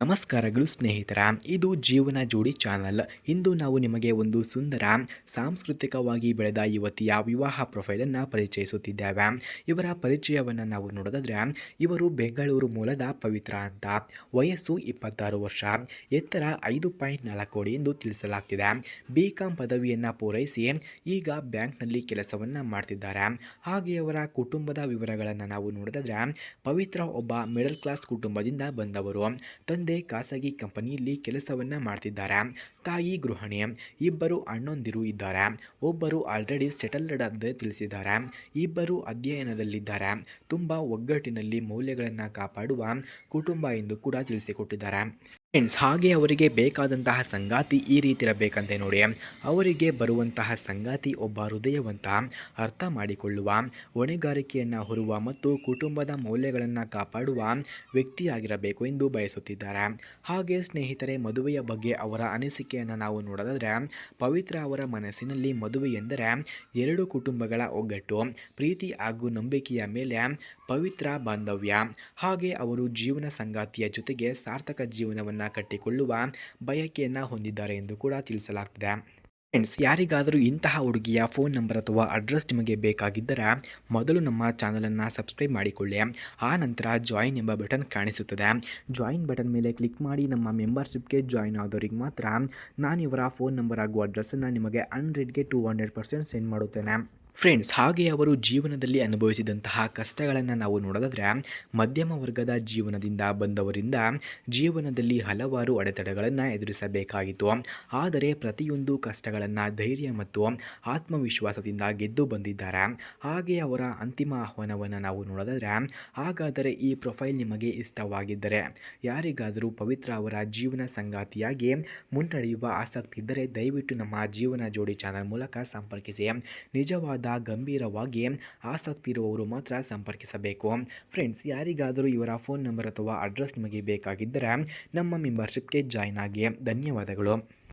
ನಮಸ್ಕಾರಗಳು ಸ್ನೇಹಿತರ, ಇದು ಜೀವನ ಜೋಡಿ ಚಾನಲ್. ಇಂದು ನಾವು ನಿಮಗೆ ಒಂದು ಸುಂದರ ಸಾಂಸ್ಕೃತಿಕವಾಗಿ ಬೆಳೆದ ಯುವತಿಯ ವಿವಾಹ ಪ್ರೊಫೈಲನ್ನು ಪರಿಚಯಿಸುತ್ತಿದ್ದೇವೆ. ಇವರ ಪರಿಚಯವನ್ನು ನಾವು ನೋಡೋದಾದ್ರೆ, ಇವರು ಬೆಂಗಳೂರು ಮೂಲದ ಪವಿತ್ರ ಅಂತ. ವಯಸ್ಸು 26 ವರ್ಷ, ಎತ್ತರ 5.4 ಅಡಿ ಎಂದು ತಿಳಿಸಲಾಗ್ತಿದೆ. BCom ಪದವಿಯನ್ನು ಪೂರೈಸಿ ಈಗ ಬ್ಯಾಂಕ್ನಲ್ಲಿ ಕೆಲಸವನ್ನು ಮಾಡ್ತಿದ್ದಾರೆ. ಹಾಗೆ ಅವರ ಕುಟುಂಬದ ವಿವರಗಳನ್ನು ನಾವು ನೋಡೋದಾದ್ರೆ, ಪವಿತ್ರ ಒಬ್ಬ ಮಿಡಲ್ ಕ್ಲಾಸ್ ಕುಟುಂಬದಿಂದ ಬಂದವರು. ತಂದೆ ಖಾಸಗಿ ಕಂಪನಿಯಲ್ಲಿ ಕೆಲಸವನ್ನ ಮಾಡ್ತಿದ್ದಾರೆ. ತಾಯಿ ಗೃಹಿಣಿ. ಇಬ್ಬರು ಅಣ್ಣಂದಿರು ಇದ್ದಾರೆ. ಒಬ್ಬರು ಆಲ್ರೆಡಿ ಸೆಟಲ್ಡ್ ಅಂತ ತಿಳಿಸಿದ್ದಾರೆ. ಇಬ್ಬರು ಅಧ್ಯಯನದಲ್ಲಿದ್ದಾರೆ. ತುಂಬ ಒಗ್ಗಟ್ಟಿನಲ್ಲಿ ಮೌಲ್ಯಗಳನ್ನು ಕಾಪಾಡುವ ಕುಟುಂಬ ಎಂದು ಕೂಡ ತಿಳಿಸಿಕೊಟ್ಟಿದ್ದಾರೆ. ಫ್ರೆಂಡ್ಸ್, ಹಾಗೆ ಅವರಿಗೆ ಬೇಕಾದಂತಹ ಸಂಗಾತಿ ಈ ರೀತಿ ಇರಬೇಕಂತೆ ನೋಡಿ. ಅವರಿಗೆ ಬರುವಂತಹ ಸಂಗಾತಿ ಒಬ್ಬ ಹೃದಯವಂತ, ಅರ್ಥ ಮಾಡಿಕೊಳ್ಳುವ, ಹೊಣೆಗಾರಿಕೆಯನ್ನು ಹೊರುವ ಮತ್ತು ಕುಟುಂಬದ ಮೌಲ್ಯಗಳನ್ನು ಕಾಪಾಡುವ ವ್ಯಕ್ತಿಯಾಗಿರಬೇಕು ಎಂದು ಬಯಸುತ್ತಿದ್ದಾರೆ. ಹಾಗೆ ಸ್ನೇಹಿತರೆ, ಮದುವೆಯ ಬಗ್ಗೆ ಅವರ ಅನಿಸಿಕೆಯನ್ನು ನಾವು ನೋಡೋದಾದರೆ, ಪವಿತ್ರ ಅವರ ಮನಸ್ಸಿನಲ್ಲಿ ಮದುವೆ ಎಂದರೆ ಎರಡು ಕುಟುಂಬಗಳ ಒಗ್ಗಟ್ಟು, ಪ್ರೀತಿ ಹಾಗೂ ನಂಬಿಕೆಯ ಮೇಲೆ ಪವಿತ್ರ ಬಾಂಧವ್ಯ. ಹಾಗೆ ಅವರು ಜೀವನ ಸಂಗಾತಿಯ ಜೊತೆಗೆ ಸಾರ್ಥಕ ಜೀವನವನ್ನು ಕಟ್ಟಿಕೊಳ್ಳುವ ಬಯಕೆಯನ್ನು ಹೊಂದಿದ್ದಾರೆ ಎಂದು ಕೂಡ ತಿಳಿಸಲಾಗ್ತಿದೆ. ಫ್ರೆಂಡ್ಸ್, ಯಾರಿಗಾದರೂ ಇಂತಹ ಹುಡುಗಿಯ ಫೋನ್ ನಂಬರ್ ಅಥವಾ ಅಡ್ರೆಸ್ ನಿಮಗೆ ಬೇಕಾಗಿದ್ದರೆ ಮೊದಲು ನಮ್ಮ ಚಾನಲನ್ನು ಸಬ್ಸ್ಕ್ರೈಬ್ ಮಾಡಿಕೊಳ್ಳಿ. ಆ ನಂತರ ಜಾಯಿನ್ ಎಂಬ ಬಟನ್ ಕಾಣಿಸುತ್ತದೆ. ಜಾಯಿನ್ ಬಟನ್ ಮೇಲೆ ಕ್ಲಿಕ್ ಮಾಡಿ ನಮ್ಮ ಮೆಂಬರ್ಶಿಪ್ಗೆ ಜಾಯಿನ್ ಆದವರಿಗೆ ಮಾತ್ರ ನಾನು ಇವರ ಫೋನ್ ನಂಬರ್ ಹಾಗೂ ಅಡ್ರೆಸ್ಸನ್ನು ನಿಮಗೆ 100ಗೆ 200% ಸೆಂಡ್ ಮಾಡುತ್ತೇನೆ. ಫ್ರೆಂಡ್ಸ್, ಹಾಗೆ ಅವರು ಜೀವನದಲ್ಲಿ ಅನುಭವಿಸಿದಂತಹ ಕಷ್ಟಗಳನ್ನು ನಾವು ನೋಡೋದಾದರೆ, ಮಧ್ಯಮ ವರ್ಗದ ಜೀವನದಿಂದ ಬಂದವರಿಂದ ಜೀವನದಲ್ಲಿ ಹಲವಾರು ಅಡೆತಡೆಗಳನ್ನು ಎದುರಿಸಬೇಕಾಗಿತ್ತು. ಆದರೆ ಪ್ರತಿಯೊಂದು ಕಷ್ಟಗಳನ್ನು ಧೈರ್ಯ ಮತ್ತು ಆತ್ಮವಿಶ್ವಾಸದಿಂದ ಗೆದ್ದು ಬಂದಿದ್ದಾರೆ. ಹಾಗೆ ಅವರ ಅಂತಿಮ ಆಹ್ವಾನವನ್ನು ನಾವು ನೋಡೋದಾದರೆ, ಹಾಗಾದರೆ ಈ ಪ್ರೊಫೈಲ್ ನಿಮಗೆ ಇಷ್ಟವಾಗಿದ್ದರೆ, ಯಾರಿಗಾದರೂ ಪವಿತ್ರ ಅವರ ಜೀವನ ಸಂಗಾತಿಯಾಗಿ ಮುನ್ನಡೆಯುವ ಆಸಕ್ತಿ ಇದ್ದರೆ ದಯವಿಟ್ಟು ನಮ್ಮ ಜೀವನ ಜೋಡಿ ಚಾನಲ್ ಮೂಲಕ ಸಂಪರ್ಕಿಸಿ. ನಿಜವಾದ ಗಂಭೀರವಾಗಿ ಆಸಕ್ತಿ ಇರುವವರು ಮಾತ್ರ ಸಂಪರ್ಕಿಸಬೇಕು. ಫ್ರೆಂಡ್ಸ್, ಯಾರಿಗಾದರೂ ಇವರ ಫೋನ್ ನಂಬರ್ ಅಥವಾ ಅಡ್ರೆಸ್ ನಿಮಗೆ ಬೇಕಾಗಿದ್ದರೆ ನಮ್ಮ ಮೆಂಬರ್ಶಿಪ್ಗೆ ಜಾಯ್ನ್ ಆಗಿ. ಧನ್ಯವಾದಗಳು.